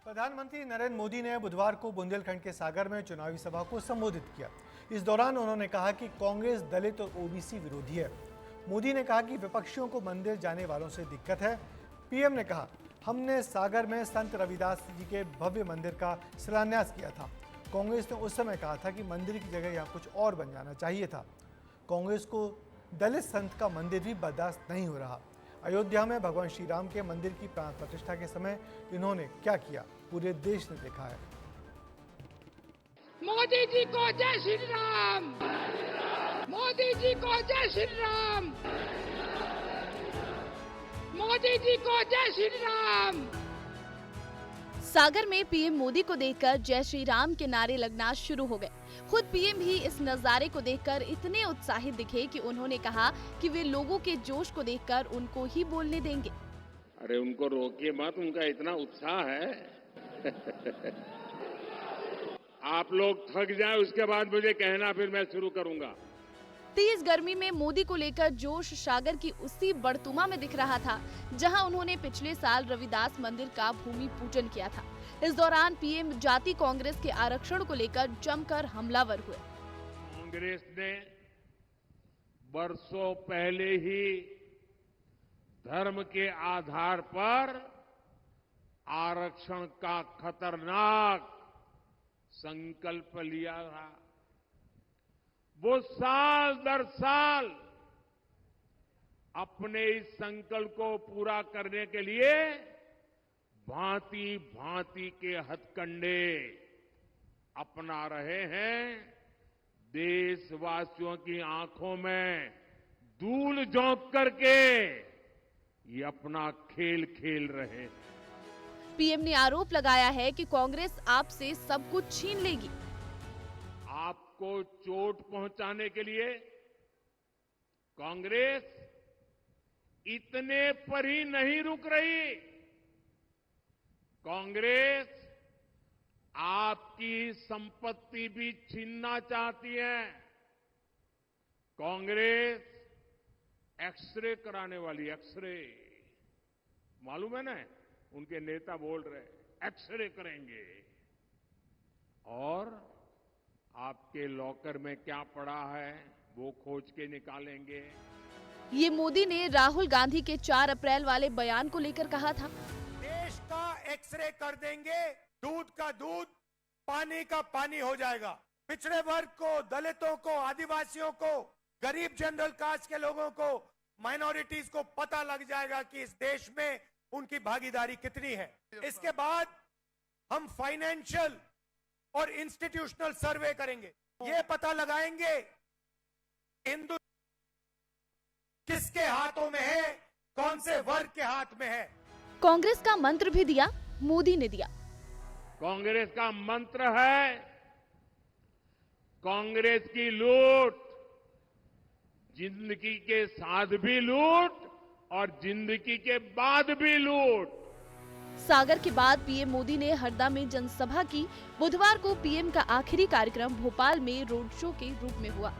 प्रधानमंत्री नरेंद्र मोदी ने बुधवार को बुंदेलखंड के सागर में चुनावी सभा को संबोधित किया। इस दौरान उन्होंने कहा कि कांग्रेस दलित और ओबीसी विरोधी है। मोदी ने कहा कि विपक्षियों को मंदिर जाने वालों से दिक्कत है। पीएम ने कहा, हमने सागर में संत रविदास जी के भव्य मंदिर का शिलान्यास किया था। कांग्रेस ने उस समय कहा था कि मंदिर की जगह यहाँ कुछ और बन जाना चाहिए था। कांग्रेस को दलित संत का मंदिर भी बर्दाश्त नहीं हो रहा। अयोध्या में भगवान श्री राम के मंदिर की प्राण प्रतिष्ठा के समय इन्होंने क्या किया, पूरे देश ने देखा है। मोदी जी को जय श्री राम, मोदी जी को जय श्री राम, मोदी जी को जय श्री राम। सागर में पीएम मोदी को देखकर जय श्री राम के नारे लगना शुरू हो गए। खुद पीएम भी इस नजारे को देखकर इतने उत्साहित दिखे कि उन्होंने कहा कि वे लोगों के जोश को देखकर उनको ही बोलने देंगे। अरे उनको रोकिए मत, उनका इतना उत्साह है। आप लोग थक जाए उसके बाद मुझे कहना, फिर मैं शुरू करूंगा। तेज गर्मी में मोदी को लेकर जोश सागर की उसी बड़तुमा में दिख रहा था, जहां उन्होंने पिछले साल रविदास मंदिर का भूमि पूजन किया था। इस दौरान पीएम जाति कांग्रेस के आरक्षण को लेकर जमकर हमलावर हुए। कांग्रेस ने बरसों पहले ही धर्म के आधार पर आरक्षण का खतरनाक संकल्प लिया था। वो साल दर साल अपने इस संकल्प को पूरा करने के लिए भांति भांति के हथकंडे अपना रहे हैं। देशवासियों की आंखों में धूल झोंक करके ये अपना खेल खेल रहे हैं। पीएम ने आरोप लगाया है कि कांग्रेस आपसे सब कुछ छीन लेगी। आपको चोट पहुंचाने के लिए कांग्रेस इतने पर ही नहीं रुक रही। कांग्रेस आपकी संपत्ति भी छीनना चाहती है। कांग्रेस एक्सरे कराने वाली, एक्सरे मालूम है ना, उनके नेता बोल रहे एक्सरे करेंगे और आपके लॉकर में क्या पड़ा है वो खोज के निकालेंगे। ये मोदी ने राहुल गांधी के 4 अप्रैल वाले बयान को लेकर कहा था। देश का एक्सरे कर देंगे, दूध का दूध, पानी का पानी हो जाएगा। पिछड़े वर्ग को, दलितों को, आदिवासियों को, गरीब जनरल कास्ट के लोगों को, माइनॉरिटीज को पता लग जाएगा कि इस देश में उनकी भागीदारी कितनी है। इसके बाद हम फाइनेंशियल और इंस्टीट्यूशनल सर्वे करेंगे। ये पता लगाएंगे हिंदू किसके हाथों में है, कौन से वर्ग के हाथ में है। कांग्रेस का मंत्र भी दिया, मोदी ने दिया। कांग्रेस का मंत्र है, कांग्रेस की लूट, जिंदगी के साथ भी लूट और जिंदगी के बाद भी लूट। सागर के बाद पीएम मोदी ने हरदा में जनसभा की। बुधवार को पीएम का आखिरी कार्यक्रम भोपाल में रोड शो के रूप में हुआ।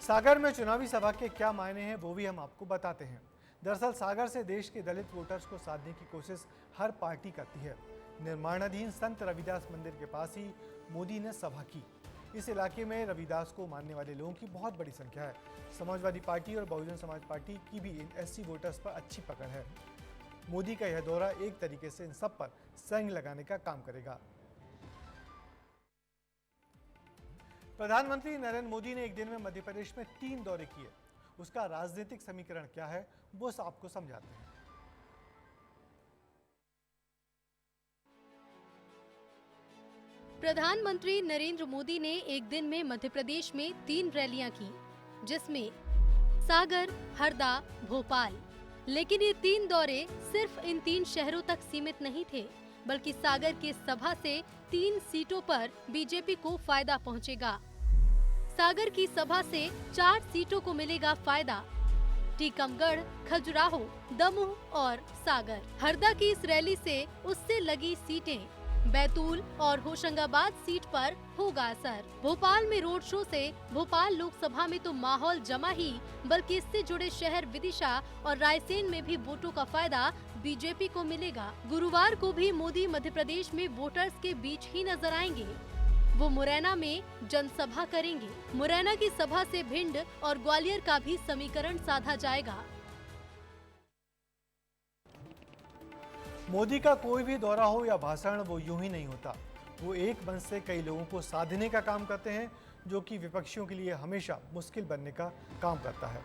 सागर में चुनावी सभा के क्या मायने हैं वो भी हम आपको बताते हैं। दरअसल सागर से देश के दलित वोटर्स को साधने की कोशिश हर पार्टी करती है। निर्माणाधीन संत रविदास मंदिर के पास ही मोदी ने सभा की। इस इलाके में रविदास को मानने वाले लोगों की बहुत बड़ी संख्या है। समाजवादी पार्टी और बहुजन समाज पार्टी की भी इन एससी वोटर्स पर अच्छी पकड़ है। मोदी का यह दौरा एक तरीके से इन सब पर संग लगाने का काम करेगा। प्रधानमंत्री नरेंद्र मोदी ने एक दिन में मध्य प्रदेश में 3 दौरे किए। उसका राजनीतिक समीकरण क्या है वो आपको समझाते हैं। प्रधानमंत्री नरेंद्र मोदी ने एक दिन में मध्य प्रदेश में 3 रैलियां की, जिसमें सागर, हरदा, भोपाल। लेकिन ये 3 दौरे सिर्फ इन 3 शहरों तक सीमित नहीं थे, बल्कि सागर के सभा से 3 सीटों पर बीजेपी को फायदा पहुंचेगा। सागर की सभा से 4 सीटों को मिलेगा फायदा, टीकमगढ़, खजुराहो, दमोह और सागर। हरदा की इस रैली से उससे लगी सीटें बैतूल और होशंगाबाद सीट पर होगा असर। भोपाल में रोड शो से भोपाल लोकसभा में तो माहौल जमा ही, बल्कि इससे जुड़े शहर विदिशा और रायसेन में भी वोटों का फायदा बीजेपी को मिलेगा। गुरुवार को भी मोदी मध्य प्रदेश में वोटर्स के बीच ही नजर आएंगे। वो मुरैना में जनसभा करेंगे। मुरैना की सभा से भिंड और ग्वालियर का भी समीकरण साधा जाएगा। मोदी का कोई भी दौरा हो या भाषण, वो यूं ही नहीं होता। वो एक मंच से कई लोगों को साधने का काम करते हैं, जो कि विपक्षियों के लिए हमेशा मुश्किल बनने का काम करता है।